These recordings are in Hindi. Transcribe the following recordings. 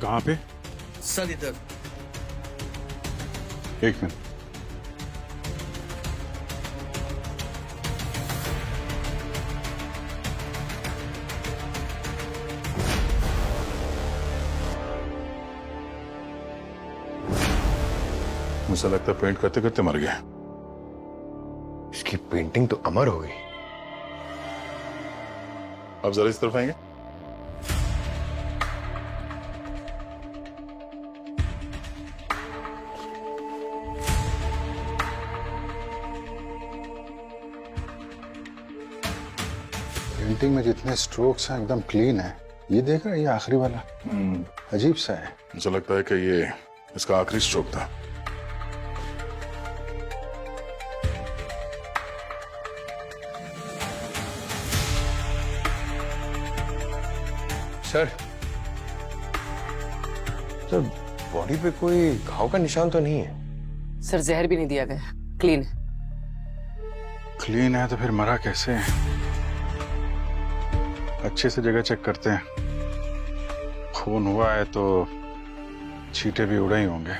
कहाँ पे? सर इधर। एक मिनट। मुझे लगता है पेंट करते करते मर गया। इसकी पेंटिंग तो अमर हो गई। अब जरा इस तरफ आएंगे। पेंटिंग में जितने स्ट्रोक्स हैं एकदम क्लीन है। ये देख रहा है, ये आखिरी वाला अजीब सा है। मुझे लगता है कि ये इसका आखिरी स्ट्रोक था। सर सर बॉडी पे कोई घाव का निशान तो नहीं है? सर जहर भी नहीं दिया गया, क्लीन है। क्लीन है तो फिर मरा कैसे है? अच्छे से जगह चेक करते हैं। खून हुआ है तो छींटे भी उड़े ही होंगे।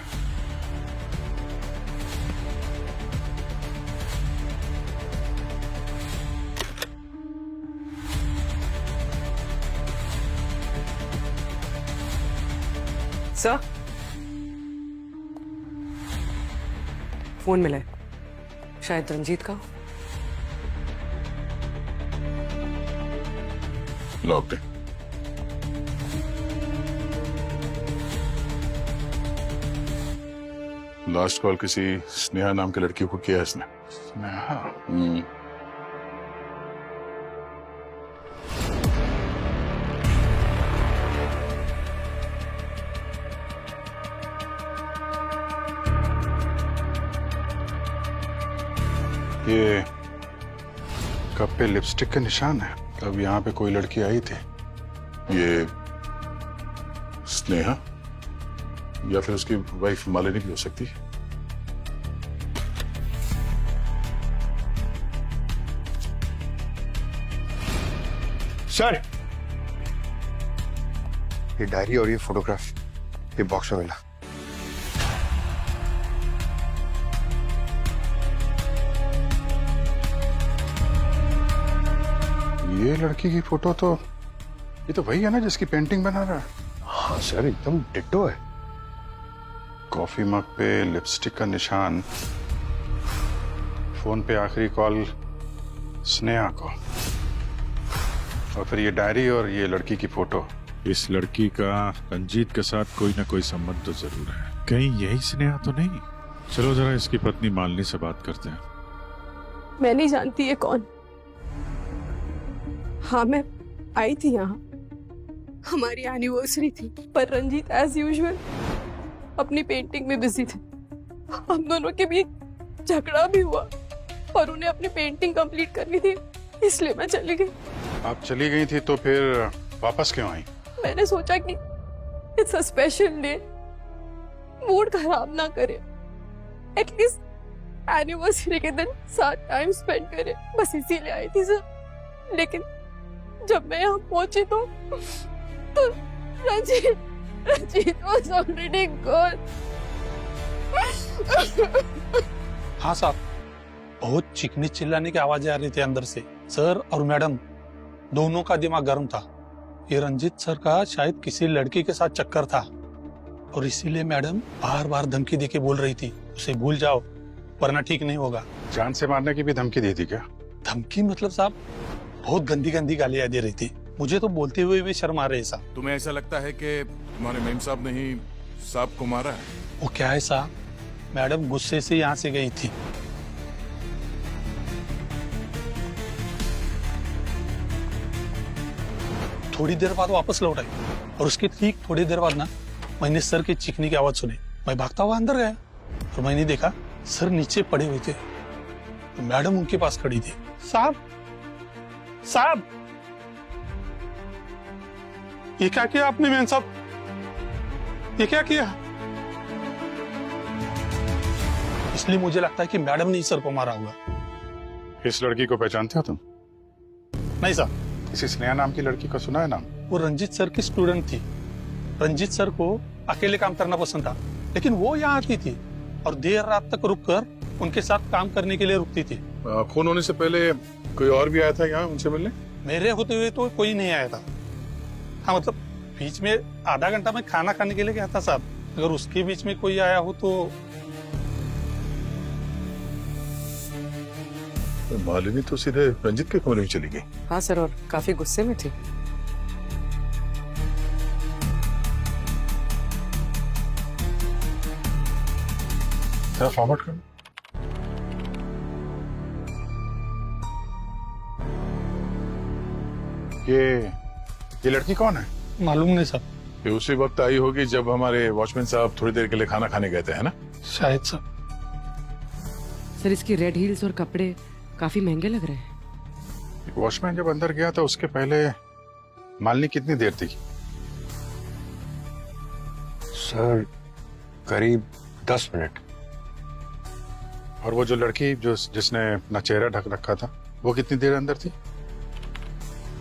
सर फोन मिला है, शायद रंजीत का। लॉक्ड है। लास्ट कॉल किसी स्नेहा नाम की लड़की को किया है इसने। स्नेहा? ये कप पे लिपस्टिक के निशान है। अब यहाँ पे कोई लड़की आई थी। ये स्नेहा या फिर उसकी वाइफ मालिनी भी हो सकती है। सर ये डायरी और ये फोटोग्राफ ये बॉक्स में मिला। ये लड़की की फोटो तो ये तो वही है ना जिसकी पेंटिंग बना रहा है। हाँ सर एकदम डिट्टो है। कॉफी मग पे लिपस्टिक का निशान, फोन पे आखिरी कॉल स्नेहा को, और फिर ये डायरी और ये लड़की की फोटो। इस लड़की का रंजीत के साथ कोई ना कोई संबंध तो जरूर है। कहीं यही स्नेहा तो नहीं? चलो जरा इसकी पत्नी मालिनी से बात करते हैं। मैं नहीं जानती ये कौन। हाँ मैं आई थी यहाँ, हमारी एनिवर्सरी थी, पर रंजीत एज यूजुअल अपनी पेंटिंग में बिजी थे। हम दोनों के बीच झगड़ा भी हुआ और उन्हें अपनी पेंटिंग कंप्लीट करनी थी, इसलिए मैं चली गई। आप चली गई थी तो फिर वापस क्यों आई? मैंने सोचा कि it's a special day, mood खराब ना करे, एटलीस्ट एनिवर्सरी के दिन साथ टाइम स्पेंड करे, बस इसीलिए आई थी सर। लेकिन जब मैं यहाँ पहुंची तो रंजीत was already gone। हाँ साहब, बहुत चीखने चिल्लाने की आवाजें आ रही थी अंदर से। सर और मैडम दोनों का दिमाग गर्म था। ये रंजीत सर का शायद किसी लड़की के साथ चक्कर था और इसीलिए मैडम बार बार धमकी देके बोल रही थी उसे भूल जाओ वरना ठीक नहीं होगा। जान से मारने की भी धमकी दी थी क्या? धमकी मतलब साहब बहुत गंदी गंदी गालियां दे रही थी। मुझे तो बोलते हुए भी शर्म आ रही है साहब। तुम्हें ऐसा लगता है कि तुम्हारे मेम साहब ने ही साहब को मारा है? वो क्या है साहब, मैडम गुस्से से यहाँ से गई थी। थोड़ी देर बाद वापस लौट आई और उसके ठीक थोड़ी देर बाद ना मैंने सर के चीखने की आवाज सुनी। मैं भागता हुआ अंदर गया और मैंने देखा सर नीचे पड़े हुए थे, तो मैडम उनके पास खड़ी थी। साहब साहब ये क्या किया आपने मेम साहब, ये क्या किया? इसलिए मुझे लगता है कि मैडम ने सर को मारा होगा। इस लड़की को पहचानते हो तुम? नहीं साहब। किसी स्नेहा नाम की लड़की का सुना है नाम? वो रंजीत सर की स्टूडेंट थी, रंजीत सर को अकेले काम करना पसंद था, लेकिन वो यहाँ आती थी और देर रात तक रुककर उनके साथ काम करने के लिए रुकती थी। खून होने से पहले कोई और भी आया था यहाँ उनसे मिलने? मेरे होते हुए तो कोई नहीं आया था। हाँ मतलब बीच में आधा घंटा मैं खाना खाने के लिए गया था साहब, अगर उसके बीच में कोई आया हो तो। मालिनी तो सीधे रंजीत के कमरे में चली गई। हाँ सर, और काफी गुस्से में थी। फॉरवर्ड कर। ये लड़की कौन है? मालूम नहीं साहब। ये उसी वक्त आई होगी जब हमारे वॉचमैन साहब थोड़ी देर के लिए खाना खाने गए थे, है ना? शायद सर। सर इसकी रेड हील्स और कपड़े काफी महंगे लग रहे हैं। वॉचमैन जब अंदर गया था उसके पहले मालिनी कितनी देर थी? सर करीब 10 मिनट। और वो जो लड़की जिसने अपना चेहरा ढक रखा था वो कितनी देर अंदर थी?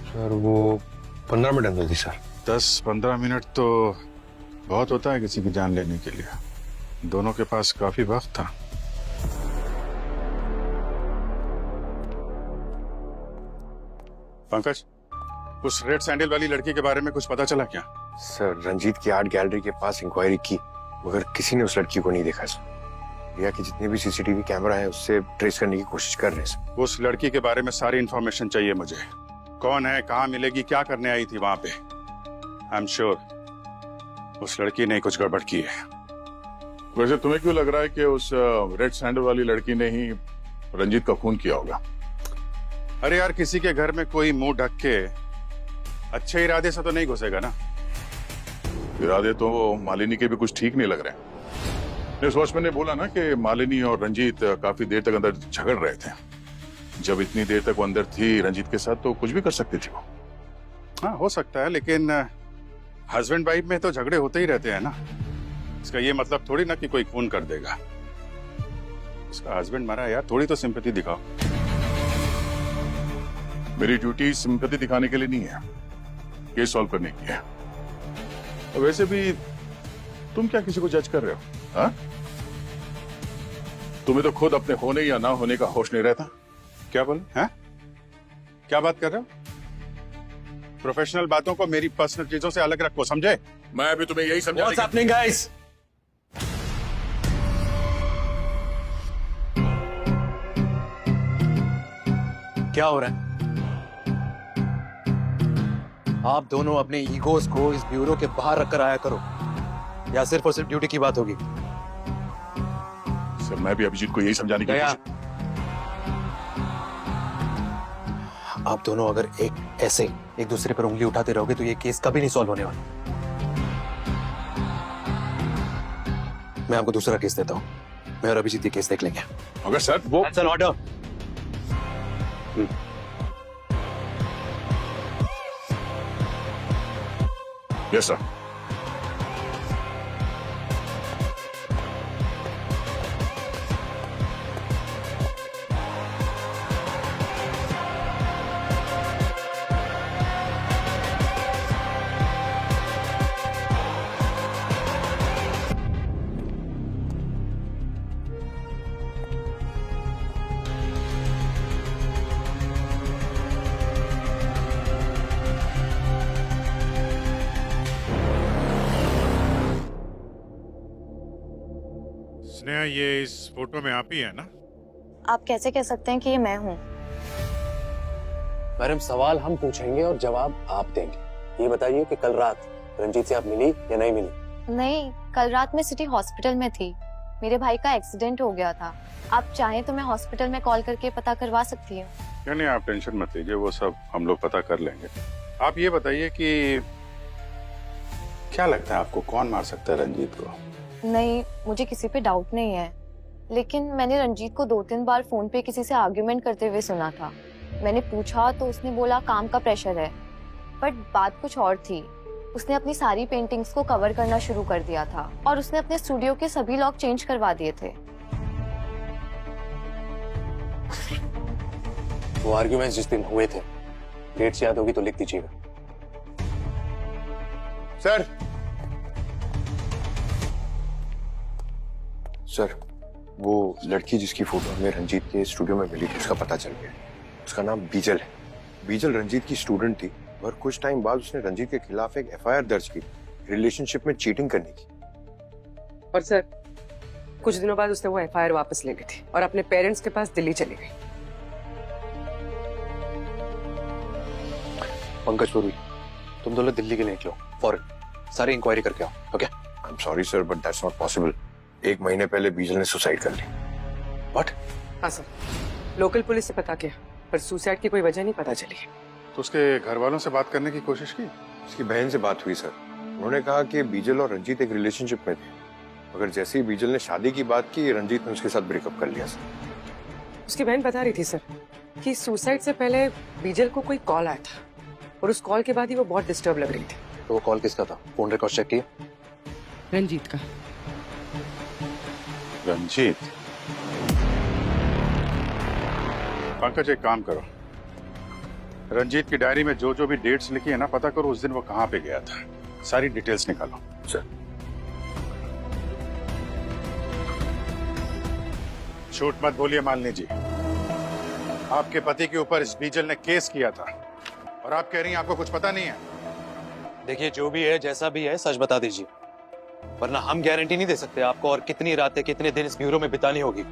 सर वो 15 मिनट अंदर थी सर। 10-15 मिनट तो बहुत होता है किसी की जान लेने के लिए। दोनों के पास काफी वक्त था। पंकज, उस रेड सैंडल वाली लड़की के बारे में कुछ पता चला क्या? सर रंजीत की आर्ट गैलरी के पास इंक्वायरी की मगर किसी ने उस लड़की को नहीं देखा सर। भैया की जितने भी सीसीटीवी कैमरा है उससे ट्रेस करने की कोशिश कर रहे हैं सर। उस लड़की के बारे में सारी इंफॉर्मेशन चाहिए मुझे। कौन है, कहाँ मिलेगी, क्या करने आई थी वहां पे? आई एम श्योर उस लड़की ने कुछ गड़बड़ की है। वैसे तुम्हें क्यों लग रहा है कि उस रेड सैंडल वाली लड़की ने ही रंजीत का खून किया होगा? अरे यार, किसी के घर में कोई मुंह ढक के अच्छे इरादे से तो नहीं घुसेगा ना। इरादे तो मालिनी के भी कुछ ठीक नहीं लग रहे। इस वॉचमैन ने बोला ना कि मालिनी और रंजीत काफी देर तक अंदर झगड़ रहे थे। जब इतनी देर तक वो अंदर थी रंजीत के साथ तो कुछ भी कर सकती थी वो। हाँ हो सकता है, लेकिन हस्बैंड वाइफ में तो झगड़े होते ही रहते हैं ना। इसका ये मतलब थोड़ी ना कि कोई खून कर देगा। इसका हस्बैंड मरा है यार, थोड़ी तो सिंपैथी दिखाओ। मेरी ड्यूटी सिंपैथी दिखाने के लिए नहीं है, केस सॉल्व करने की है। और वैसे भी तुम क्या किसी को जज कर रहे हो? हाँ? तुम्हें तो खुद अपने होने या ना होने का होश नहीं रहता। क्या बोले? हैं? क्या बात कर रहे हो? प्रोफेशनल बातों को मेरी पर्सनल चीजों से अलग रखो, समझे? मैं भी तुम्हें यही समझा। What's happening, guys? क्या हो रहा है? आप दोनों अपने ईगोस को इस ब्यूरो के बाहर रखकर आया करो, या सिर्फ और सिर्फ ड्यूटी की बात होगी? सर मैं भी अभिजीत को यही समझाने की कोशिश। आप दोनों अगर ऐसे एक दूसरे पर उंगली उठाते रहोगे तो ये केस कभी नहीं सॉल्व होने वाला। मैं आपको दूसरा केस देता हूं। मैं और अभिजीत ये केस देख लेंगे। अगर सर वो That's an order. Yes sir. Sneha, ये इस फोटो में आप ही है ना? आप कैसे कह सकते हैं कि ये मैं हूँ? मैडम सवाल हम पूछेंगे और जवाब आप देंगे। ये बताइए कि कल रात रंजीत से आप मिली या नहीं मिली? नहीं, कल रात मैं सिटी हॉस्पिटल में थी। मेरे भाई का एक्सीडेंट हो गया था। आप चाहें तो मैं हॉस्पिटल में कॉल करके पता करवा सकती हूँ। नहीं, आप टेंशन मत लीजिए, वो सब हम लोग पता कर लेंगे। आप ये बताइए कि क्या लगता है आपको, कौन मार सकता है रंजीत को? नहीं, मुझे किसी पे डाउट नहीं है, लेकिन मैंने रंजीत को 2-3 बार फोन पे किसी से आर्ग्यूमेंट करते हुए सुना था। मैंने पूछा तो उसने बोला काम का प्रेशर है, बट बात कुछ और थी। उसने अपनी सारी पेंटिंग्स को कवर करना शुरू कर दिया था और उसने अपने स्टूडियो के सभी लॉक चेंज करवा दिए थे। वो आर्ग्यूमेंट्स जिस दिन हुए थे, डेट्स याद होगी तो लिख दीजिएगा। सर, सर, वो लड़की जिसकी फोटो हमें रंजीत के स्टूडियो में मिली थी, उसका पता चल गया। उसका नाम बीजल है। बीजल रंजीत की स्टूडेंट थी और कुछ टाइम बाद उसने रंजीत के खिलाफ एक एफआईआर दर्ज की रिलेशनशिप में चीटिंग करने की। और सर, कुछ दिनों बाद उसने वो एफआईआर वापस ले ली थी और अपने पेरेंट्स के पास दिल्ली चली गई। पंकज पुरी, तुम दोनों दिल्ली के लिए निकलो फौरन, सारी इंक्वायरी करके आओ। Okay? I am sorry sir, but that's not possible. 1 महीने पहले बीजल ने सुसाइड कर ली। व्हाट? हाँ सर, लोकल पुलिस से पता किया पर सुसाइड की कोई वजह नहीं पता चली। तो उसके घर वालों से बात करने की कोशिश की? उसकी बहन से बात हुई सर। उन्होंने कहा कि बीजल और रंजीत एक रिलेशनशिप में थे, मगर जैसे ही बीजल ने शादी की बात की, रंजीत ने उसके साथ ब्रेकअप कर लिया सर। उसकी बहन बता रही थी सर कि सुसाइड से पहले बीजल को कोई कॉल आया था और उस कॉल के बाद ही वो बहुत डिस्टर्ब लग रही थी। तो वो कॉल किसका था? फोन रिकॉर्ड चेक किए? रंजीत का। रंजीत? पंकज, एक काम करो, रंजीत की डायरी में जो जो भी डेट्स लिखी है ना, पता करो उस दिन वो कहाँ पे गया था। सारी डिटेल्स निकालो। सर। झूठ मत बोलिए मालिनी जी, आपके पति के ऊपर इस बीजल ने केस किया था और आप कह रही हैं आपको कुछ पता नहीं है। देखिए, जो भी है जैसा भी है सच बता दीजिए, वरना हम गारंटी नहीं दे सकते आपको और कितनी रातें कितने दिन इस ब्यूरो में बितानी होगी।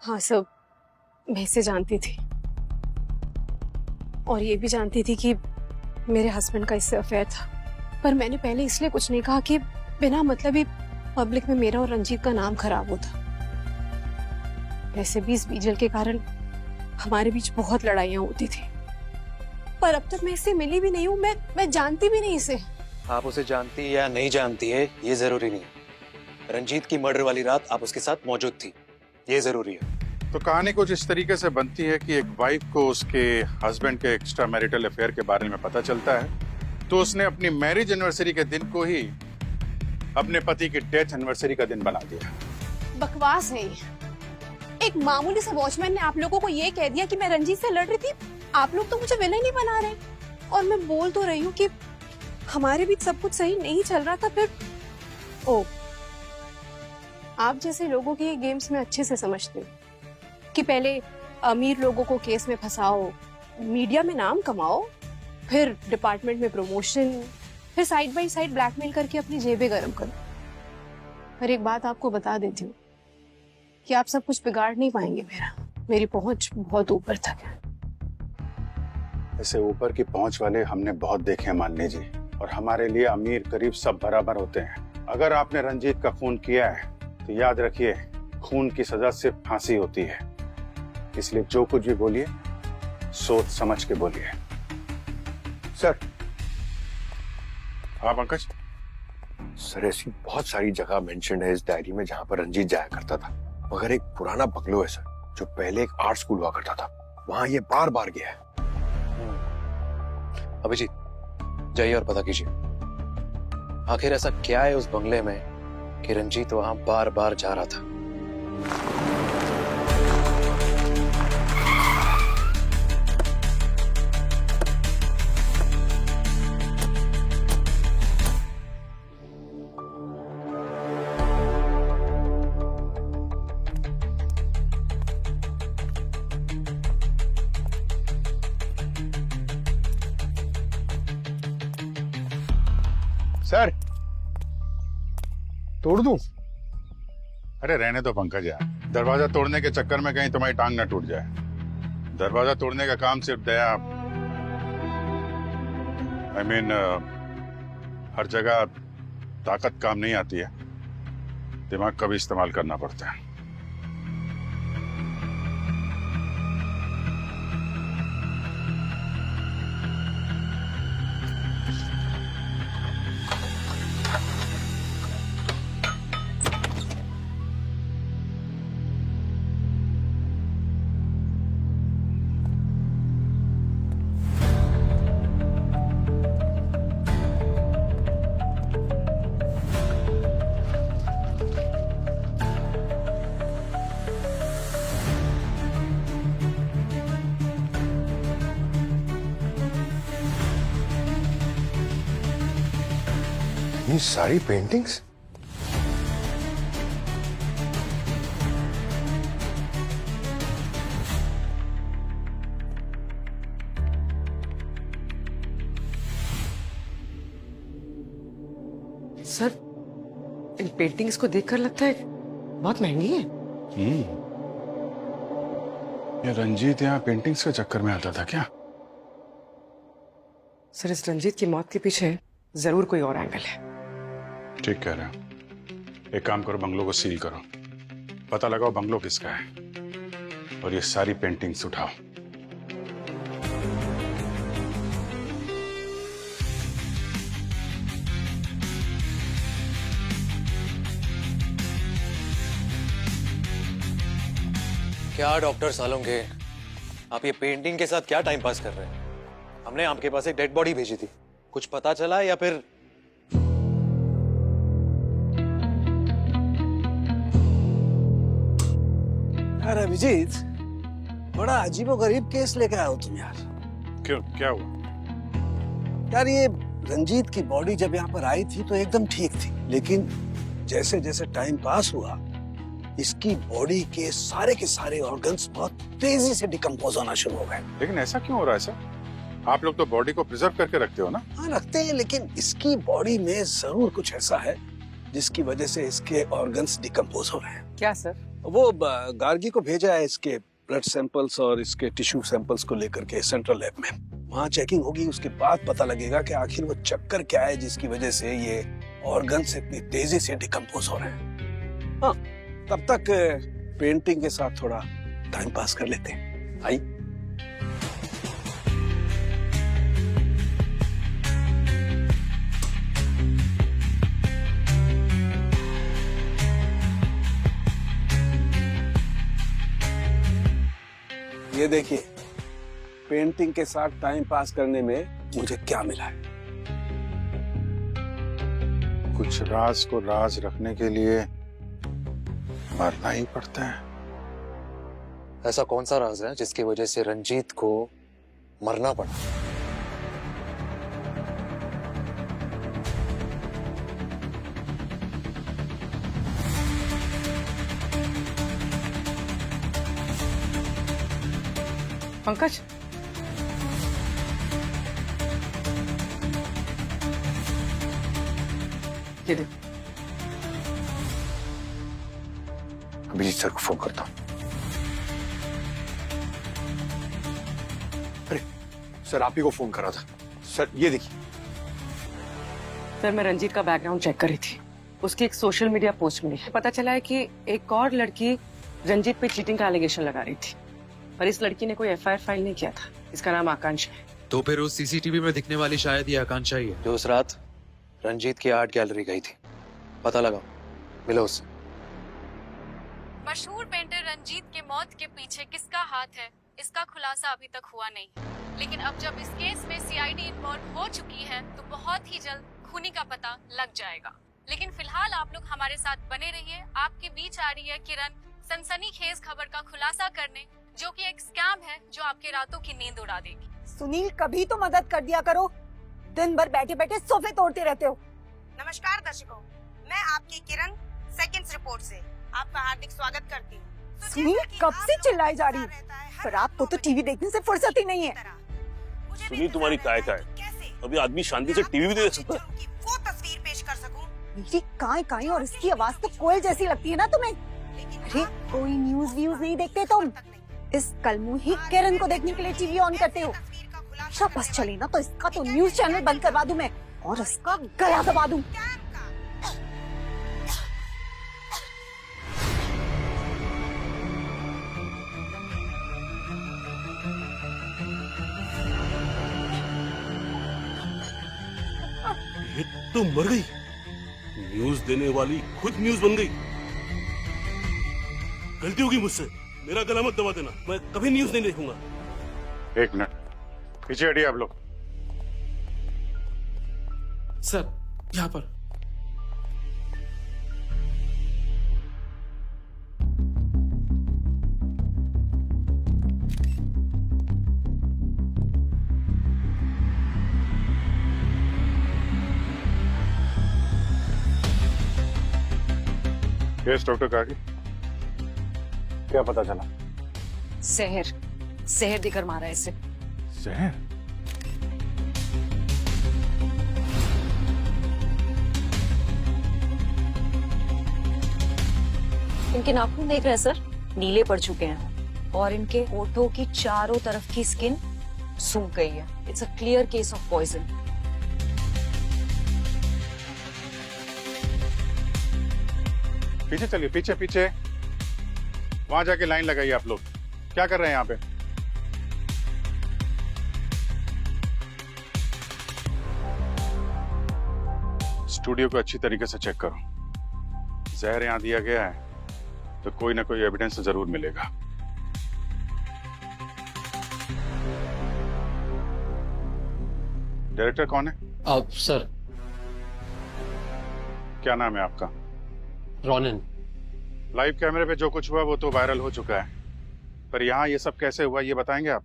हाँ सब, मैं इसे जानती थी और ये भी जानती थी कि मेरे हस्बैंड का इससे अफेयर था, पर मैंने पहले इसलिए कुछ नहीं कहा कि बिना मतलब ही पब्लिक में मेरा और रंजीत का नाम खराब होता। वैसे भी इस बीजल के कारण हमारे बीच बहुत लड़ाइयां होती थी, पर अब तक मैं इससे मिली भी नहीं हूँ, मैं जानती भी नहीं इसे। आप उसे जानती या नहीं जानती है ये जरूरी नहीं है। रंजीत की मर्डर वाली रात आप उसके साथ मौजूद थी, ये जरूरी है। तो कहानी कुछ इस तरीके से बनती है कि एक वाइफ को उसके हस्बैंड के एक्स्ट्रा मैरिटल अफेयर के बारे में पता चलता है, तो उसने अपनी मैरिज एनिवर्सरी के दिन को ही अपने पति की डेथ एनिवर्सरी का दिन बना दिया। बकवास है ये। एक मामूली से वॉचमैन ने आप लोगों को ये कह दिया कि मैं रंजीत से लड़ रही थी। आप लोग तो मुझे विलेन ही बना रहे हैं। और मैं बोल तो रही हूँ कि हमारे बीच सब कुछ सही नहीं चल रहा था, फिर ओ, आप जैसे लोगों की ये गेम्स में अच्छे से समझते हो कि पहले अमीर लोगों को केस में फंसाओ, मीडिया में नाम कमाओ, फिर डिपार्टमेंट में प्रमोशन, फिर साइड बाय साइड ब्लैकमेल करके अपनी जेबें गर्म करो। पर एक बात आपको बता देती हूँ कि आप सब कुछ बिगाड़ नहीं पाएंगे मेरी पहुंच बहुत ऊपर तक है। ऐसे ऊपर की पहुंच वाले हमने बहुत देखे हैं मालिनी जी, और हमारे लिए अमीर गरीब सब बराबर होते हैं। अगर आपने रंजीत का खून किया है तो याद रखिए, खून की सजा सिर्फ फांसी होती है। इसलिए जो कुछ भी बोलिए सोच समझ के बोलिए। सर। हाँ पंकज। सर, ऐसी बहुत सारी जगह मेंशन है इस डायरी में जहां पर रंजीत जाया करता था, मगर एक पुराना बंगलो है सर, जो पहले एक आर्ट स्कूल हुआ करता था, वहां ये बार बार गया है। अभिजीत, जाइए और पता कीजिए आखिर ऐसा क्या है उस बंगले में कि रंजीत वहां बार बार जा रहा था। सर, तोड़ दूं? अरे रहने दो पंकज यार, दरवाजा तोड़ने के चक्कर में कहीं तुम्हारी टांग ना टूट जाए। दरवाजा तोड़ने का काम सिर्फ दया, I mean, हर जगह ताकत काम नहीं आती है, दिमाग का भी इस्तेमाल करना पड़ता है। ये सारी पेंटिंग्स? सर, इन पेंटिंग्स को देखकर लगता है बहुत महंगी है। ये रंजीत यहाँ पेंटिंग्स के चक्कर में आता था क्या? सर, इस रंजीत की मौत के पीछे जरूर कोई और एंगल है। ठीक कह रहे हो। एक काम करो, बंगलों को सील करो, पता लगाओ बंगलो किसका है, और ये सारी पेंटिंग्स उठाओ। क्या डॉक्टर सालोंगे, आप ये पेंटिंग के साथ क्या टाइम पास कर रहे हैं? हमने आपके पास एक डेड बॉडी भेजी थी, कुछ पता चला या फिर? यार अभिजीत, बड़ा अजीबोगरीब केस लेके आए हो तुम यार। क्यों, क्या हुआ? यार ये रंजीत की बॉडी जब यहाँ पर आई थी तो एकदम ठीक थी, लेकिन जैसे जैसे टाइम पास हुआ इसकी बॉडी के सारे ऑर्गन्स बहुत तेजी से डिकम्पोज होना शुरू हो गए। लेकिन ऐसा क्यों हो रहा है सर? आप लोग तो बॉडी को प्रिजर्व करके रखते हो ना? हाँ रखते हैं, लेकिन इसकी बॉडी में जरूर कुछ ऐसा है जिसकी वजह से इसके ऑर्गन्स डिकम्पोज हो रहे हैं। क्या सर? वो गार्गी को भेजा है इसके ब्लड सैंपल्स और इसके टिश्यू सैंपल्स को लेकर के सेंट्रल लैब में। वहाँ चेकिंग होगी, उसके बाद पता लगेगा कि आखिर वो चक्कर क्या है जिसकी वजह से ये ऑर्गन्स इतनी तेजी से डिकम्पोज हो रहे हैं। हाँ, तब तक पेंटिंग के साथ थोड़ा टाइम पास कर लेते हैं। आई ये देखिए, पेंटिंग के साथ टाइम पास करने में मुझे क्या मिला है। कुछ राज को राज रखने के लिए मरना ही पड़ता है। ऐसा कौन सा राज है जिसकी वजह से रंजीत को मरना पड़ा? पंकज, ये देख। अभिजीत सर को फोन करता हूँ। अरे सर, आप ही को फोन करा था। सर ये देखिए। सर, मैं रंजीत का बैकग्राउंड चेक कर रही थी, उसकी एक सोशल मीडिया पोस्ट मिली। पता चला है कि एक और लड़की रंजीत पे चीटिंग का एलिगेशन लगा रही थी, पर इस लड़की ने कोई एफआईआर फाइल नहीं किया था। इसका नाम आकांक्षा है। तो फिर उस सीसीटीवी में दिखने वाली शायद ये आकांक्षा ही है जो उस रात रंजीत की आर्ट गैलरी गई थी। पता लगाओ, मिलो उससे। मशहूर पेंटर रंजीत के मौत के पीछे किसका हाथ है, इसका खुलासा अभी तक हुआ नहीं, लेकिन अब जब इस केस में सीआईडी इन्वॉल्व हो चुकी है तो बहुत ही जल्द खूनी का पता लग जाएगा। लेकिन फिलहाल आप लोग हमारे साथ बने रहिए। आपके बीच आ रही है किरण, सनसनीखेज खबर का खुलासा करने, जो कि एक स्कैम है जो आपके रातों की नींद उड़ा देगी। सुनील, कभी तो मदद कर दिया करो, दिन भर बैठे बैठे सोफे तोड़ते रहते हो। नमस्कार दर्शकों, मैं आपकी किरण सेकंड्स रिपोर्ट से आपका हार्दिक स्वागत करती हूँ। सुनील, कब से चिल्लाई जा रही है, पर आपको तो टीवी देखने से फुर्सत ही नहीं है। सुनील, तुम्हारी काय है? अभी आदमी शांति से टीवी भी नहीं देख सकता। वो तस्वीर पेश कर सकूं। मेरी काय और इसकी आवाज तो कोयल जैसी लगती है ना तुम्हें? अरे कोई न्यूज व्यूज नहीं देखते तुम? इस कलमुही किरण को देखने के लिए टीवी ऑन करते हो। बस चले ना तो इसका तो न्यूज चैनल बंद करवा दूं मैं, और इसका गला दबा दूं। ये तो मर गई। न्यूज देने वाली खुद न्यूज बन गई। गलती होगी मुझसे, मेरा गला मत दबा देना। मैं कभी न्यूज नहीं देखूंगा। एक मिनट, पीछे हटिए आप लोग। सर, यहाँ पर। यस डॉक्टर काकी, क्या पता चला? जहर देकर मारा है इसे। जहर? इनके नाखून देख रहे हैं सर, नीले पड़ चुके हैं और इनके होठों की चारों तरफ की स्किन सूख गई है। It's a clear case of poison. पीछे चलिए, पीछे पीछे, वहां जाके लाइन लगाइए आप लोग। क्या कर रहे हैं यहाँ पे? स्टूडियो को अच्छी तरीके से चेक करो। जहर यहाँ दिया गया है तो कोई ना कोई एविडेंस जरूर मिलेगा। डायरेक्टर कौन है? अब सर, क्या नाम है आपका? रोनिन। लाइव कैमरे पे जो कुछ हुआ वो तो वायरल हो चुका है, पर यहाँ ये सब कैसे हुआ ये बताएंगे आप?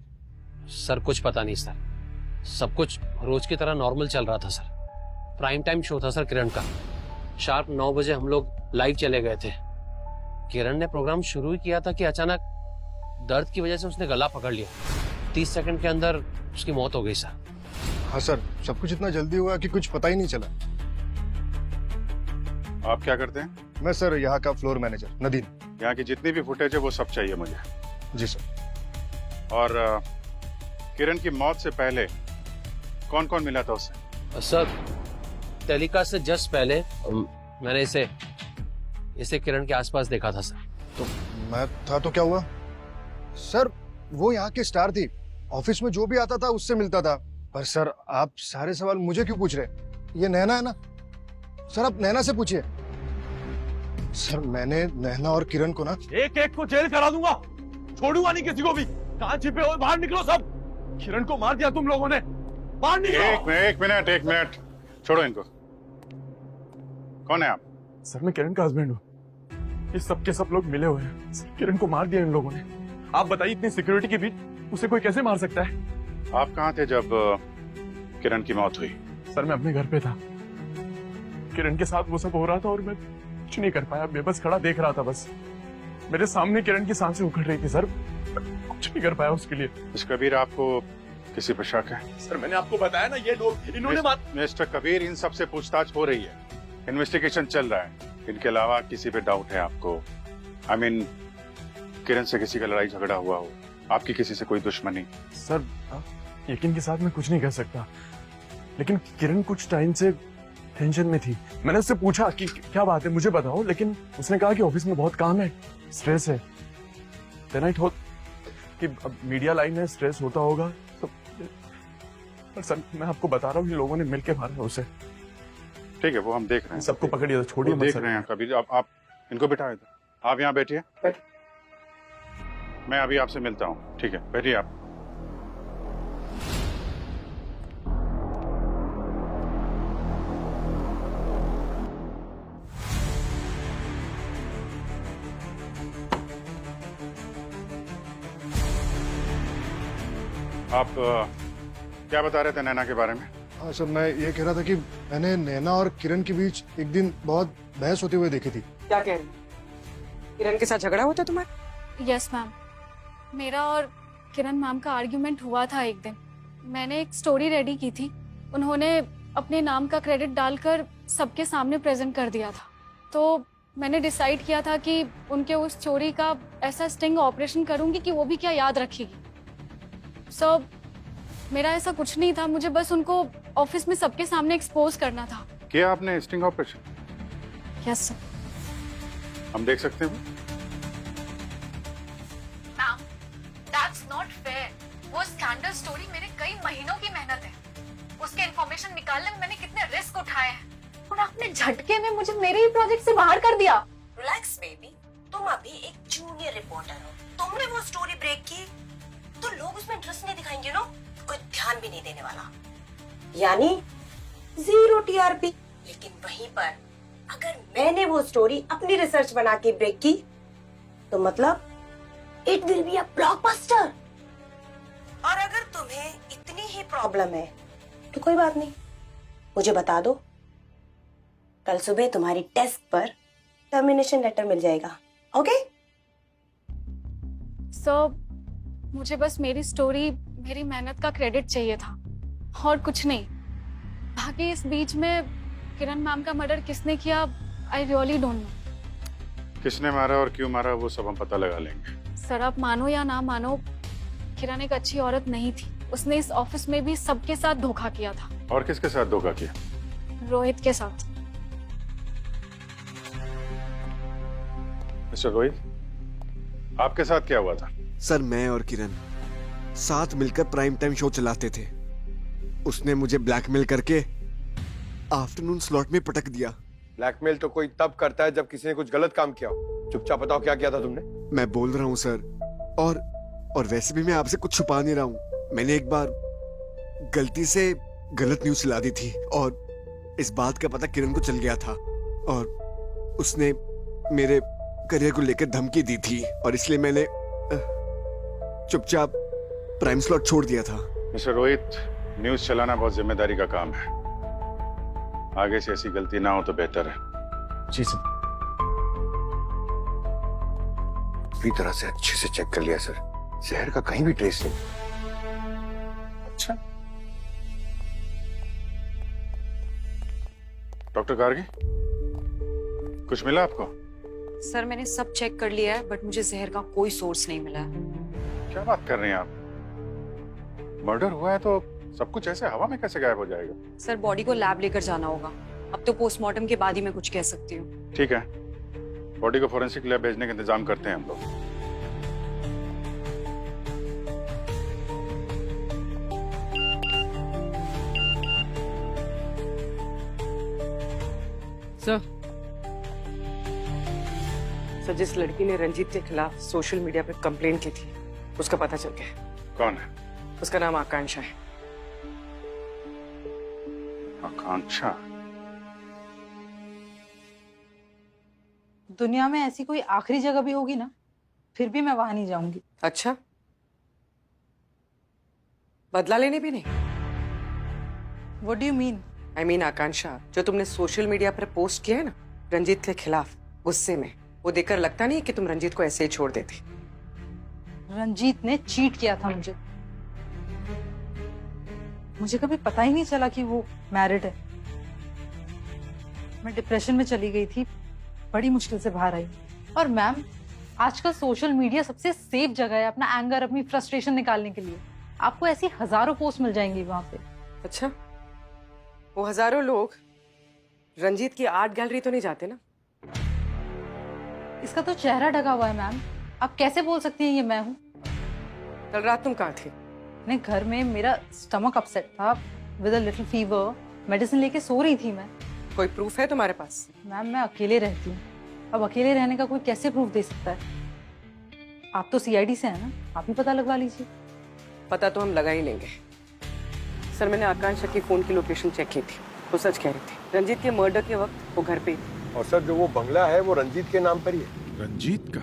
सर कुछ पता नहीं सर, सब कुछ रोज की तरह नॉर्मल चल रहा था सर। प्राइम टाइम शो था सर किरण का। शार्प 9 बजे हम लोग लाइव चले गए थे। किरण ने प्रोग्राम शुरू ही किया था कि अचानक दर्द की वजह से उसने गला पकड़ लिया। 30 सेकंड के अंदर उसकी मौत हो गई सर। हाँ सर, सब कुछ इतना जल्दी हुआ कि कुछ पता ही नहीं चला। आप क्या करते हैं? मैं सर यहाँ का फ्लोर मैनेजर नदीम। यहाँ की जितनी भी फुटेज है वो सब चाहिए मुझे। जी सर। और किरण की मौत से पहले कौन कौन मिला था उससे? सर टेलीकास्ट से जस्ट पहले मैंने इसे किरण के आसपास देखा था सर। तो मैं था तो क्या हुआ सर? वो यहाँ की स्टार थी, ऑफिस में जो भी आता था उससे मिलता था। पर सर आप सारे सवाल मुझे क्यों पूछ रहे? ये नैना है ना सर, आप नैना से पूछिए। सर मैंने नैना और किरण को ना एक एक को जेल करा दूंगा, छोड़ूंगा नहीं किसी को भी। कहाँ छिपे हो? बाहर निकलो सब। किरण को मार दिया तुम लोगों ने, बाहर निकलो। एक मिनट, छोड़ो इनको। कौन है आप? सर मैं किरण का हस्बैंड हूँ। ये सब के सब लोग मिले हुए हैं। सर, किरण को मार दिया इन लोगों ने। आप बताइए इतनी सिक्योरिटी के बीच उसे कोई कैसे मार सकता है? आप कहाँ थे जब किरण की मौत हुई? सर मैं अपने घर पे था, किरण के साथ वो सब हो रहा था और मैं कुछ नहीं कर पाया। मैं बस खड़ा देख रहा था। बस मेरे सामने किरण की सांसें उखड़ रही थी सर, कुछ नहीं कर पाया उसके लिए। मिस्टर कबीर, आपको किसी पर शक है? सर मैंने आपको बताया ना, ये लोग इन्होंने मिस्टर कबीर, इन सब से पूछताछ हो रही है, इन्वेस्टिगेशन चल रहा है। इनके अलावा किसी पे डाउट है आपको? आई मीन किरण से किसी का लड़ाई झगड़ा हुआ हो, आपकी किसी से कोई दुश्मनी? सर यकीन के साथ मैं कुछ नहीं कह सकता, लेकिन किरण कुछ टाइम से टेंशन में थी। मैंने उससे पूछा कि क्या बात है मुझे बताओ, लेकिन उसने कहा कि ऑफिस में बहुत काम है, स्ट्रेस है। देन आई थॉट कि अब मीडिया लाइन है, स्ट्रेस होता होगा तो। पर सर मैं आपको बता रहा हूँ, ये लोगों ने मिलके मारा उसे। ठीक है, वो हम देख रहे हैं। सबको पकड़िए, छोड़िए मत देख सर। रहे हैं कबीर। आप इनको बिठाए थे, आप यहाँ बैठिए, मैं अभी आपसे मिलता हूँ। ठीक है, बैठिए आप। आप क्या बता रहे थे नैना के बारे में? हाँ सर, मैं ये कह रहा था कि मैंने नैना और किरण के बीच एक दिन बहुत बहस होते हुए देखी थी। क्या कह रही? किरण के साथ झगड़ा हुआ था तुम्हारा? यस मैम, मेरा और किरण मैम का आर्ग्यूमेंट हुआ था एक दिन। मैंने एक स्टोरी रेडी की थी, उन्होंने अपने नाम का क्रेडिट डालकर सबके सामने प्रेजेंट कर दिया था। तो मैंने डिसाइड किया था कि उनके उस चोरी का ऐसा स्टिंग ऑपरेशन करूंगी कि वो भी क्या याद रखेगी। सो मेरा ऐसा कुछ नहीं था, मुझे बस उनको ऑफिस में सबके सामने एक्सपोज करना था। किया आपने स्टिंग ऑपरेशन? Yes sir. हम देख सकते हैं? Ma'am, that's not fair. वो स्कैंडल स्टोरी मेरे कई महीनों की मेहनत है। उसके इंफॉर्मेशन निकालने में मैंने कितने रिस्क उठाए हैं, और आपने झटके में मुझे मेरे ही प्रोजेक्ट से बाहर कर दिया। रिलैक्स बेबी, तुम अभी एक जूनियर रिपोर्टर हो। तुमने वो स्टोरी ब्रेक की तो लोग उसमें इंटरेस्ट नहीं दिखाएंगे ना, कोई ध्यान भी नहीं देने वाला, यानी 0 टीआरपी। लेकिन वहीं पर अगर मैंने वो स्टोरी अपनी रिसर्च बना के ब्रेक की तो मतलब it will be a blockbuster. और अगर तुम्हें इतनी ही प्रॉब्लम है तो कोई बात नहीं, मुझे बता दो, कल सुबह तुम्हारी डेस्क पर टर्मिनेशन लेटर मिल जाएगा। ओके? सो मुझे बस मेरी स्टोरी, मेरी मेहनत का क्रेडिट चाहिए था और कुछ नहीं। बाकी इस बीच में किरण मैम का मर्डर किसने किया, आई रियली डोंट नो। किसने मारा और क्यों मारा वो सब हम पता लगा लेंगे। सर आप मानो या ना मानो, किरण एक अच्छी औरत नहीं थी। उसने इस ऑफिस में भी सबके साथ धोखा किया था। और किसके साथ धोखा किया? रोहित के साथ। मिस्टर रोहित, आपके साथ क्या हुआ था? सर मैं और किरण साथ मिलकर प्राइम टाइम शो चलाते थे। उसने मुझे ब्लैकमेल करके आफ्टरनून स्लॉट में पटक दिया। ब्लैकमेल तो कोई तब करता है जब किसी ने कुछ गलत काम किया हो। चुपचाप बताओ क्या किया था तुमने? मैं बोल रहा हूँ सर, और वैसे भी मैं आपसे कुछ छुपा नहीं रहा हूँ। मैंने एक बार गलती से गलत न्यूज चला दी थी और इस बात का पता किरण को चल गया था और उसने मेरे करियर को लेकर धमकी दी थी और इसलिए मैंने चुपचाप प्राइम स्लॉट छोड़ दिया था। मिस्टर रोहित, न्यूज चलाना बहुत जिम्मेदारी का काम है। आगे से ऐसी गलती ना हो तो बेहतर है। जी सर। पूरी तरह से अच्छे से चेक कर लिया सर, जहर का कहीं भी ट्रेस नहीं। अच्छा, डॉक्टर गार्गी, कुछ मिला आपको? सर मैंने सब चेक कर लिया है बट मुझे जहर का कोई सोर्स नहीं मिला है। क्या बात कर रही हैं आप? मर्डर हुआ है तो सब कुछ ऐसे हवा में कैसे गायब हो जाएगा? सर बॉडी को लैब लेकर जाना होगा। अब तो पोस्टमार्टम के बाद ही मैं कुछ कह सकती हूँ। ठीक है, बॉडी को फोरेंसिक लैब भेजने का इंतजाम करते हैं हम लोग। सर जिस लड़की ने रंजीत के खिलाफ सोशल मीडिया पे कंप्लेन की थी उसका पता चल गया। कौन है? उसका नाम आकांक्षा है। आकांक्षा? दुनिया में ऐसी कोई आखिरी जगह भी होगी ना, फिर भी मैं वहां नहीं जाऊंगी। अच्छा, बदला लेने भी नहीं? What do you mean? I mean आकांक्षा, जो तुमने सोशल मीडिया पर पोस्ट किया है ना रंजीत के खिलाफ, गुस्से में, वो देखकर लगता नहीं कि तुम रंजीत को ऐसे ही छोड़ देते। रंजीत ने चीट किया था मुझे। मुझे कभी पता ही नहीं चला कि वो मैरिड है। मैं डिप्रेशन में चली गई थी, बड़ी मुश्किल से बाहर आई। और मैम, आजकल सोशल मीडिया सबसे सेफ जगह है अपना एंगर, अपनी फ्रस्ट्रेशन निकालने के लिए। आपको ऐसी हजारों पोस्ट मिल जाएंगी वहां पे। अच्छा, वो हजारों लोग रंजीत की आर्ट गैलरी तो नहीं जाते ना? इसका तो चेहरा ढका हुआ है मैम, आप कैसे बोल सकती हैं ये मैं हूँ? कल रात तुम कहाँ थी? अपने घर में मेरा स्टमक अपसेट था, with a little fever, medicine लेके सो रही थी मैं। कोई प्रूफ है तुम्हारे पास? मैम मैं अकेले रहती हूँ, अब अकेले रहने का कोई कैसे प्रूफ दे सकता है? आप तो सीआईडी से हैं ना, आप ही पता लगवा लीजिए। पता तो हम लगा ही लेंगे। सर मैंने आकांक्षा की फोन की लोकेशन चेक की थी, वो सच कह रही थी। रंजीत के मर्डर के वक्त वो घर पे थी। और सर जो वो बंगला है वो रंजीत के नाम पर ही है। रंजीत का?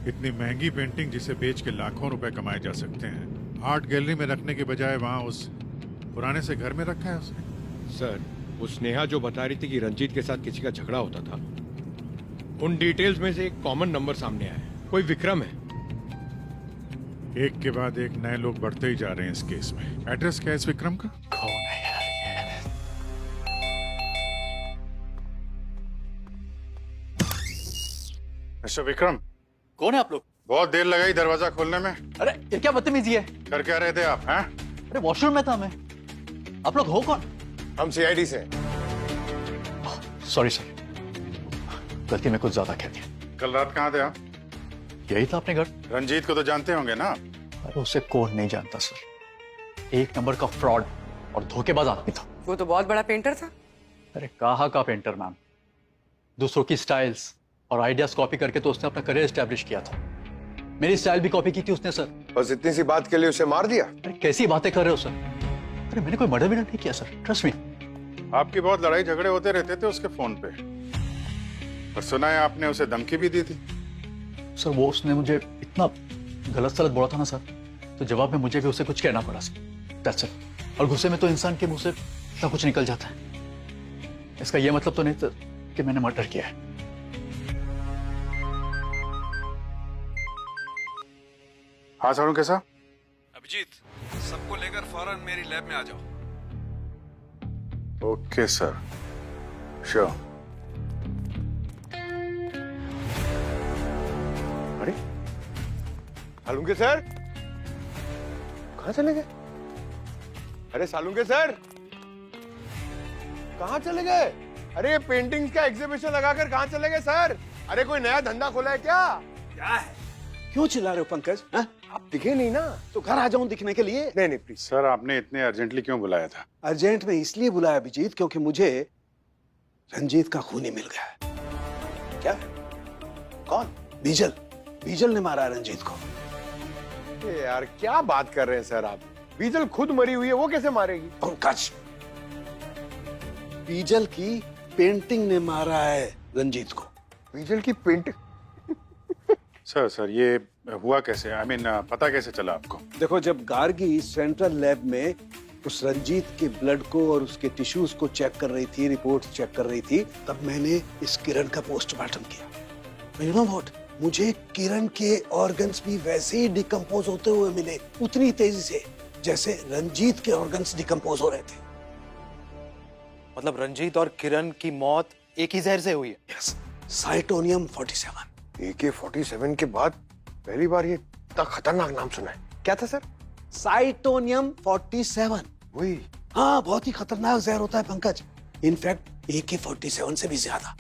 इतनी महंगी पेंटिंग जिसे बेच के लाखों रुपए कमाए जा सकते हैं, आर्ट गैलरी में रखने के बजाय वहां उस पुराने से घर में रखा है उसने। सर वो स्नेहा जो बता रही थी कि रंजीत के साथ किसी का झगड़ा होता था, उन डिटेल्स में से एक कॉमन नंबर सामने आया है, कोई विक्रम है। एक के बाद एक नए लोग बढ़ते ही जा रहे हैं इस केस में। एड्रेस क्या है इस विक्रम का? कौन है यार? मिस्टर विक्रम। कौन है आप लोग? बहुत देर लगाई दरवाजा खोलने में। अरे ये क्या बदतमीजी है? कर क्या रहे थे आप? हैं? अरे वॉशरूम में था मैं। आप लोग हो कौन? हम सीआईडी से। सॉरी सर, गलती में कुछ ज्यादा कह दिया। कल रात कहाँ थे आप? यही था अपने घर। रंजीत को तो जानते होंगे ना? अरे उसे कौन नहीं जानता सर, एक नंबर का फ्रॉड और धोखेबाज आदमी था। वो तो बहुत बड़ा पेंटर था। अरे कहाँ का पेंटर मैम, दूसरों की स्टाइल्स और आइडियाज कॉपी करके तो उसने अपना करियर एस्टेब्लिश किया था। मेरी स्टाइल भी कॉपी की थी उसने सर। बस इतनी सी बात के लिए उसे मार दिया? अरे कैसी बातें कर रहे हो सर? अरे मैंने कोई मर्डर नहीं किया सर, ट्रस्ट मी। आपकी बहुत लड़ाई झगड़े होते रहते थे उसके फोन पे, और सुना है आपने उसे धमकी भी दी थी। सर वो उसने मुझे इतना गलत सलत बोला था ना सर, तो जवाब में मुझे भी उसे कुछ कहना पड़ा सर। That's it. और गुस्से में तो इंसान के मुंह से इतना कुछ निकल जाता है। इसका ये मतलब तो नहीं था कि मैंने मर्डर किया है। हाँ सारू कैसा? अभिजीत, सबको लेकर फौरन मेरी लैब में आ जाओ। Okay sir, sure. Salunke sir कहाँ चले गए? अरे सालुंके सर कहाँ चले गए? अरे ये पेंटिंग्स का एग्जीबिशन लगाकर कहाँ चले गए सर? अरे कोई नया धंधा खोला है क्या? क्या है? क्यों चिल्ला रहे हो पंकज? आप दिखे नहीं ना, तो घर आ जाऊं दिखने के लिए। नहीं प्लीज सर, आपने इतने अर्जेंटली क्यों बुलाया था? अर्जेंट में इसलिए बुलाया अभिजीत, क्योंकि मुझे रंजीत का खूनी मिल गया है। क्या? कौन? बीजल। बीजल ने मारा रंजीत को। ये यार क्या बात कर रहे हैं सर आप? बीजल खुद मरी हुई है, वो कैसे मारेगी? पंकज, बीजल की पेंटिंग ने मारा है रंजीत को। बीजल की पेंटिंग? सर ये हुआ कैसे? आई मीन पता कैसे चला आपको? देखो, जब गार्गी सेंट्रल लैब में उस रंजीत के ब्लड को और उसके टिश्यूज को चेक कर रही थी, रिपोर्ट चेक कर रही थी, तब मैंने इस किरण का पोस्टमार्टम किया। यू नो व्हाट, मुझे किरण के ऑर्गन्स भी वैसे ही डिकम्पोज होते हुए मिले, उतनी तेजी से जैसे रंजीत के ऑर्गन्स डिकम्पोज हो रहे थे। मतलब रंजीत और किरण की मौत एक ही जहर से हुई है? यस, साइटोनियम 47। AK-47 के बाद पहली बार ये इतना खतरनाक नाम सुना है। क्या था सर? साइटोनियम 47। वही? हाँ, बहुत ही खतरनाक जहर होता है पंकज। इनफैक्ट AK-47 से भी ज्यादा।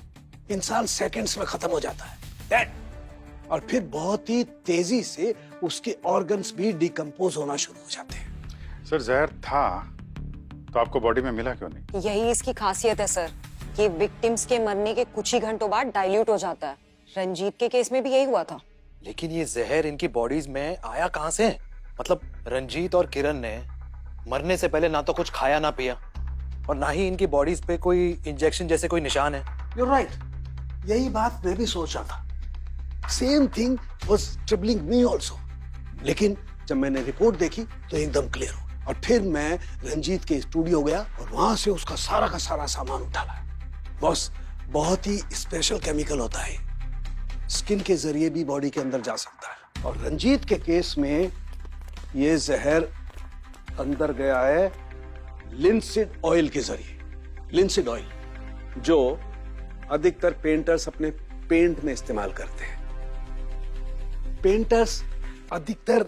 इंसान सेकंड्स में खत्म हो जाता है। Dead। और फिर बहुत ही तेजी से उसके ऑर्गन्स भी डिकम्पोज होना शुरू हो जाते हैं। सर जहर था तो आपको बॉडी में मिला क्यों नहीं? यही इसकी खासियत है सर, कि विक्टिम्स के मरने के कुछ ही घंटों बाद डाइल्यूट हो जाता है। रंजीत के केस में भी यही हुआ था। लेकिन ये जहर इनकी बॉडीज में आया कहाँ से? मतलब रंजीत और किरण ने मरने से पहले ना तो कुछ खाया ना पिया, और ना ही इनकी बॉडीज पे कोई इंजेक्शन जैसे कोई निशान है। You're right। यही बात मैं भी सोच रहा था। Same thing was troubling me also. लेकिन जब मैंने रिपोर्ट देखी तो एकदम क्लियर हो, और फिर मैं रंजीत के स्टूडियो गया और वहां से उसका सारा का सारा सामान उठा लाया। बॉस, बहुत ही स्पेशल केमिकल होता है, स्किन के जरिए भी बॉडी के अंदर जा सकता है। और रंजीत के केस में ये जहर अंदर गया है लिंसिड ऑयल के जरिए। लिंसिड ऑयल जो अधिकतर पेंटर्स अपने पेंट में इस्तेमाल करते हैं। पेंटर्स अधिकतर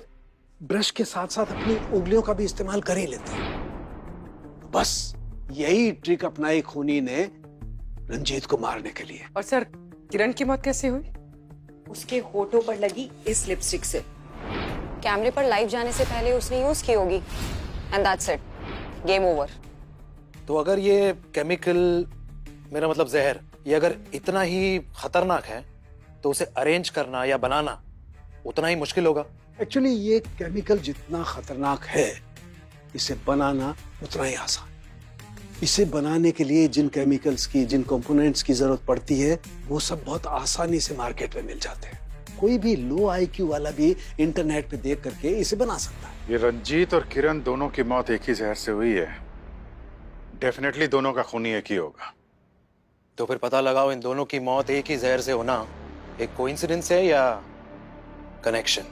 ब्रश के साथ साथ अपनी उंगलियों का भी इस्तेमाल कर ही लेते हैं। बस यही ट्रिक अपनाई खूनी ने रंजीत को मारने के लिए। और सर, किरण की मौत कैसे हुई? उसके होठों पर लगी इस लिपस्टिक से। कैमरे पर लाइव जाने से पहले उसने यूज की होगी, and that's it, game over. तो अगर ये केमिकल, मेरा मतलब जहर, ये अगर इतना ही खतरनाक है तो उसे अरेंज करना या बनाना उतना ही मुश्किल होगा। एक्चुअली ये केमिकल जितना खतरनाक है, इसे बनाना उतना ही आसान। इसे बनाने के लिए जिन केमिकल्स की, जिन कंपोनेंट्स की जरूरत पड़ती है, वो सब बहुत आसानी से मार्केट में मिल जाते हैं। कोई भी लो IQ वाला भी इंटरनेट पे देख करके इसे बना सकता है। ये रंजीत और किरण दोनों की मौत एक ही जहर से हुई है। डेफिनेटली दोनों का खूनी एक ही होगा। तो फिर पता लगाओ, इन दोनों की मौत एक ही जहर से होना एक कोइंसिडेंस है या कनेक्शन?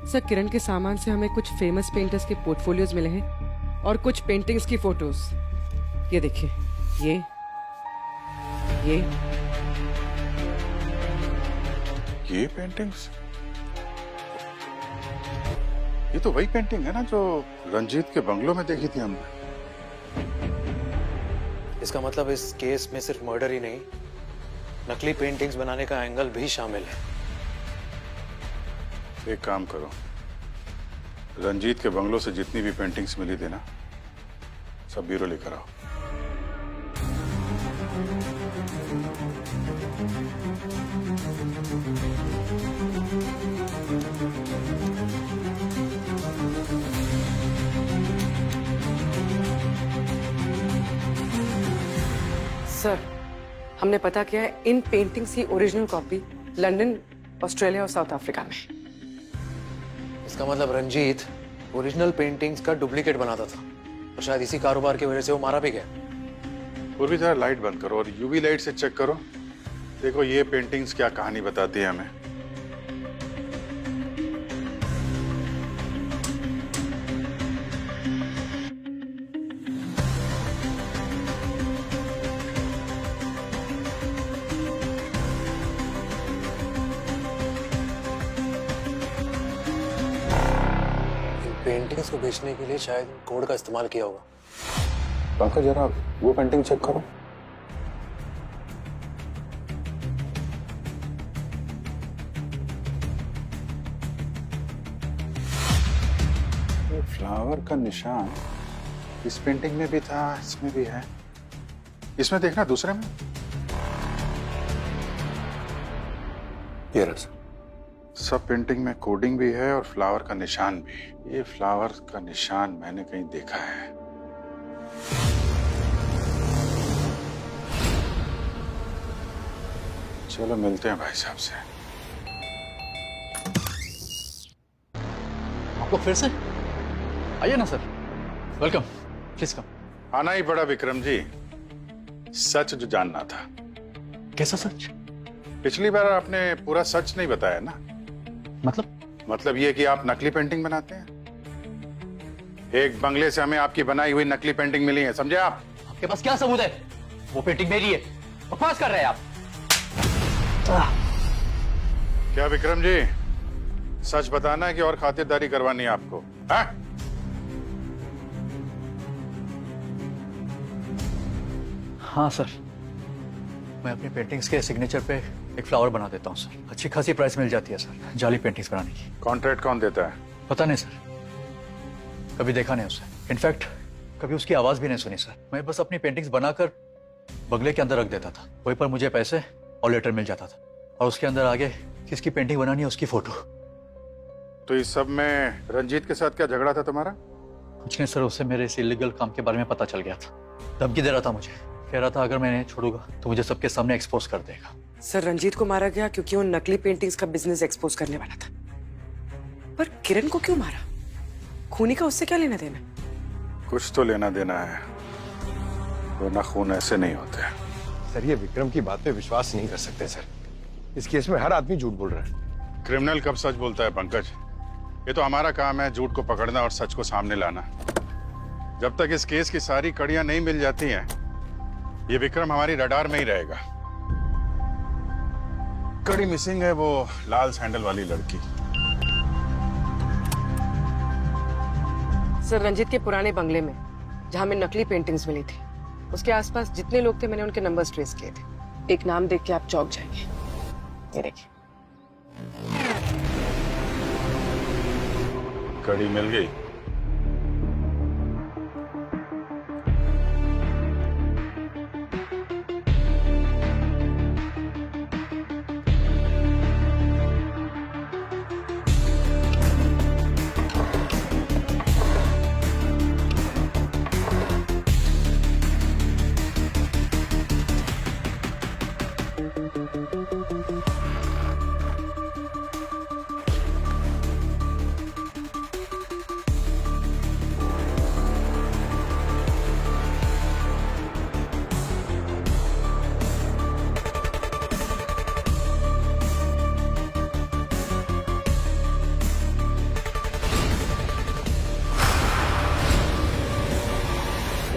सर, किरण के सामान से हमें कुछ फेमस पेंटर्स के पोर्टफोलियोज मिले हैं और कुछ पेंटिंग्स की फोटोज। ये देखिए, ये पेंटिंग्स, ये तो वही पेंटिंग है ना जो रंजीत के बंगलों में देखी थी हमने। इसका मतलब इस केस में सिर्फ मर्डर ही नहीं, नकली पेंटिंग्स बनाने का एंगल भी शामिल है। एक काम करो, रंजीत के बंगलों से जितनी भी पेंटिंग्स मिली थी ना, सब ब्यूरो लेकर आओ। सर, हमने पता किया है, इन पेंटिंग्स की ओरिजिनल कॉपी लंदन, ऑस्ट्रेलिया और साउथ अफ्रीका में। इसका मतलब रंजीत ओरिजिनल पेंटिंग्स का डुप्लीकेट बनाता था, और शायद इसी कारोबार की वजह से वो मारा भी गया। और भी जरा लाइट बंद करो और यूवी लाइट से चेक करो, देखो ये पेंटिंग्स क्या कहानी बताती है हमें। पेंटिंग्स को बेचने के लिए शायद कोड का इस्तेमाल किया होगा। पंकज जरा वो पेंटिंग चेक करो। ये फ्लावर का निशान इस पेंटिंग में भी था, इसमें भी है। इसमें देखना दूसरे में। ये रहा। सब पेंटिंग में कोडिंग भी है और फ्लावर का निशान भी। ये फ्लावर का निशान मैंने कहीं देखा है। चलो मिलते हैं भाई साहब से। आपको फिर से आइए ना सर, वेलकम, प्लीज कम। आना ही पड़ा विक्रम जी, सच जो जानना था। कैसा सच? पिछली बार आपने पूरा सच नहीं बताया ना। मतलब ये कि आप नकली पेंटिंग बनाते हैं। एक बंगले से हमें आपकी बनाई हुई नकली पेंटिंग मिली है, समझे आप? आपके पास क्या सबूत है? वो पेंटिंग मेरी है, बकवास कर रहे हैं आप। क्या विक्रम जी, सच बताना है कि और खातिरदारी करवानी है आपको? हाँ? हाँ सर, मैं अपनी पेंटिंग्स के सिग्नेचर पे एक फ्लावर बना देता हूँ सर। अच्छी खासी प्राइस मिल जाती है सर जाली पेंटिंग्स बनाने की। कॉन्ट्रैक्ट कौन देता है? पता नहीं सर, कभी देखा नहीं उसे। इनफैक्ट कभी उसकी आवाज भी नहीं सुनी सर। मैं बस अपनी पेंटिंग्स बनाकर बंगले के अंदर रख देता था, वहीं पर मुझे पैसे और लेटर मिल जाता था, और उसके अंदर आगे किसकी पेंटिंग बनानी है उसकी फोटो। तो इस सब में रंजीत के साथ क्या झगड़ा था तुम्हारा? कुछ नहीं सर, उससे मेरे इस इलीगल काम के बारे में पता चल गया था। धमकी दे रहा था मुझे, कह रहा था अगर मैं नहीं छोड़ूंगा तो मुझे सबके सामने एक्सपोज कर देगा। सर रंजीत को मारा गया क्योंकि वो नकली पेंटिंग्स का बिजनेस एक्सपोज करने वाला था। पर किरण को क्यों मारा? खूनी का उससे क्या लेना देना? कुछ तो लेना देना है, वरना खून ऐसे नहीं होते। सर ये विक्रम की बात पे विश्वास नहीं कर सकते सर। इस केस में हर आदमी झूठ बोल रहा है। क्रिमिनल कब सच बोलता है पंकज? ये तो हमारा काम है झूठ को पकड़ना और सच को सामने लाना। जब तक इस केस की सारी कड़ियां नहीं मिल जाती हैं, ये विक्रम हमारी रडार में ही रहेगा। कड़ी मिसिंग है वो लाल सैंडल वाली लड़की। सर रंजीत के पुराने बंगले में जहां में नकली पेंटिंग्स मिली थी, उसके आसपास जितने लोग थे मैंने उनके नंबर्स ट्रेस किए थे। एक नाम देख के आप चौंक जाएंगे। ये देखिए, कड़ी मिल गई।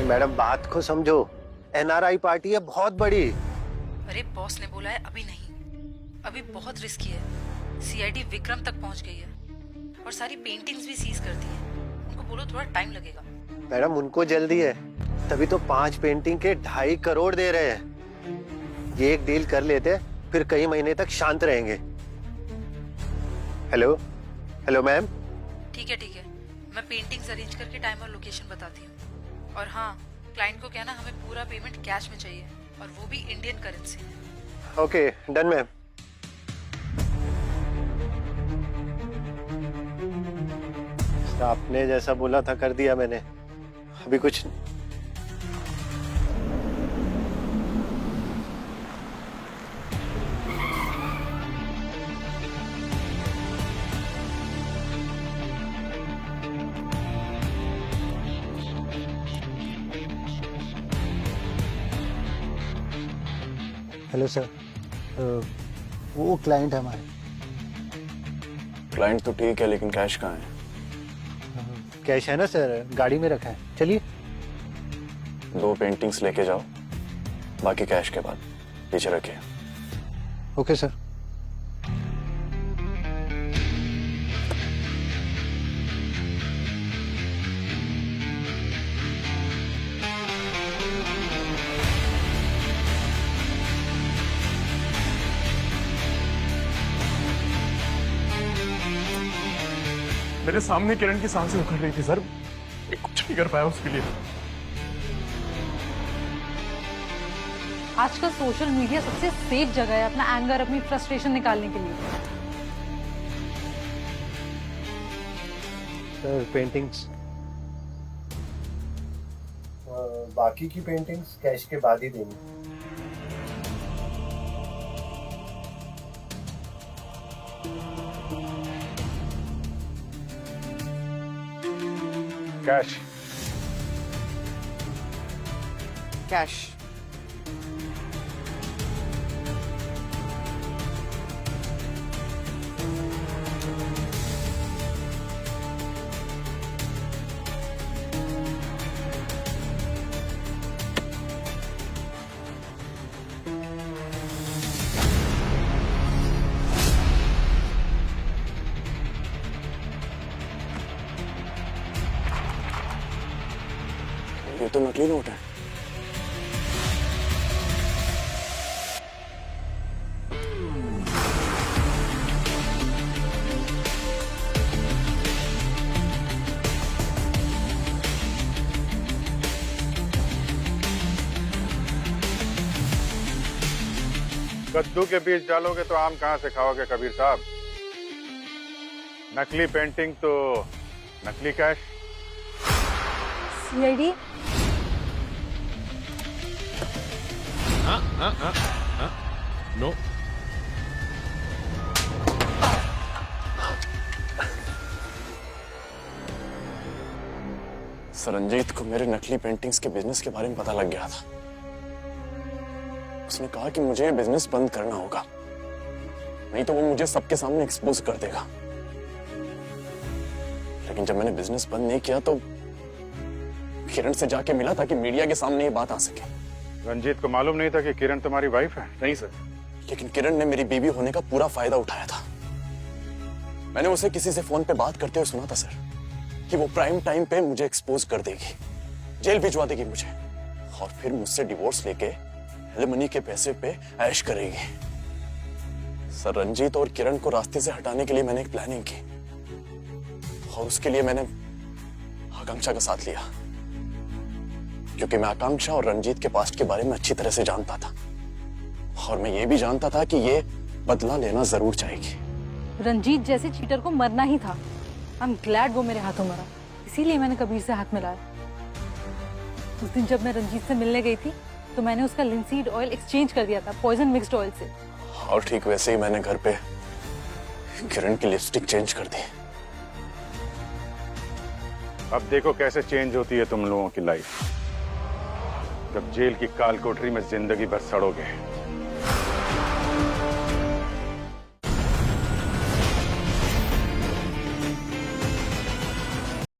मैडम बात को समझो, एनआरआई पार्टी है बहुत बड़ी। अरे बॉस ने बोला है अभी नहीं, अभी बहुत रिस्की है। सीआईडी विक्रम तक पहुंच गई है और सारी पेंटिंग्स भी सीज कर दी है। उनको बोलो थोड़ा टाइम लगेगा। मैडम उनको जल्दी है, तभी तो 5 पेंटिंग के 2.5 करोड़ दे रहे हैं। ये एक डील कर लेते, फिर कई महीने तक शांत रहेंगे। Hello hello ma'am. ठीक है, मैं पेंटिंग्स अरेंज करके टाइम और लोकेशन बताती हूँ। और हाँ, क्लाइंट को कहना हमें पूरा पेमेंट कैश में चाहिए, और वो भी इंडियन करेंसी में। Okay done ma'am. आपने जैसा बोला था कर दिया मैंने, अभी कुछ हेलो सर, वो क्लाइंट है हमारे। क्लाइंट तो ठीक है, लेकिन कैश कहाँ है? कैश है ना सर, गाड़ी में रखा है। चलिए। 2 पेंटिंग्स लेके जाओ, बाकी कैश के बाद पीछे रखिए। Okay sir. मेरे सामने किरण की सांसें उखड़ रही थी सर, मैं कुछ नहीं कर पाया उसके लिए। आजकल सोशल मीडिया सबसे सेफ जगह है अपना एंगर, अपनी फ्रस्ट्रेशन निकालने के लिए। सर पेंटिंग्स, बाकी की पेंटिंग्स कैश के बाद ही देंगे। Cash cash. ये तो नकली नोट है। कद्दू के बीज डालोगे तो आम कहाँ से खाओगे कबीर साहब? नकली पेंटिंग तो नकली cash. CID. No. Sir Ranjit को मेरे नकली पेंटिंग्स के बिजनेस के बारे में पता लग गया था। उसने कहा कि मुझे बिजनेस बंद करना होगा, नहीं तो वो मुझे सबके सामने एक्सपोज कर देगा। लेकिन जब मैंने बिजनेस बंद नहीं किया तो किरण से जाके मिला ताकि मीडिया के सामने ये बात आ सके। रंजीत को मालूम नहीं था कि किरण तुम्हारी वाइफ है? नहीं सर, लेकिन किरण ने मेरी बीवी होने का पूरा फायदा उठाया था। मैंने उसे किसी से फोन पे बात करते हुए सुना था सर कि वो प्राइम टाइम पे मुझे एक्सपोज कर देगी, जेल भिजवा देगी मुझे, और फिर मुझसे डिवोर्स लेके एलिमनी के पैसे पे ऐश करेगी। सर रंजीत और किरण को रास्ते से हटाने के लिए मैंने एक प्लानिंग की, और उसके लिए मैंने आकांक्षा का साथ लिया, क्योंकि मैं आकांक्षा और रंजीत के पास्ट के बारे में अच्छी तरह से जानता था, और मैं ये भी जानता था कि ये बदला लेना जरूर चाहेगी। रंजीत जैसे चीटर को मरना ही था। आई एम ग्लैड वो मेरे हाथों मरा, इसीलिए मैंने कबीर से हाथ मिलाया। उस दिन जब मैं रंजीत से मिलने गई थी तो मैंने उसका लिंसीड ऑयल एक्सचेंज कर दिया था पॉइजन मिक्स्ड ऑयल से। और ठीक वैसे ही मैंने घर पे किरण की लिपस्टिक चेंज कर दी। अब देखो कैसे चेंज होती है तुम लोगों की लाइफ, जब जेल की काल कोठरी में जिंदगी भर सड़ोगे।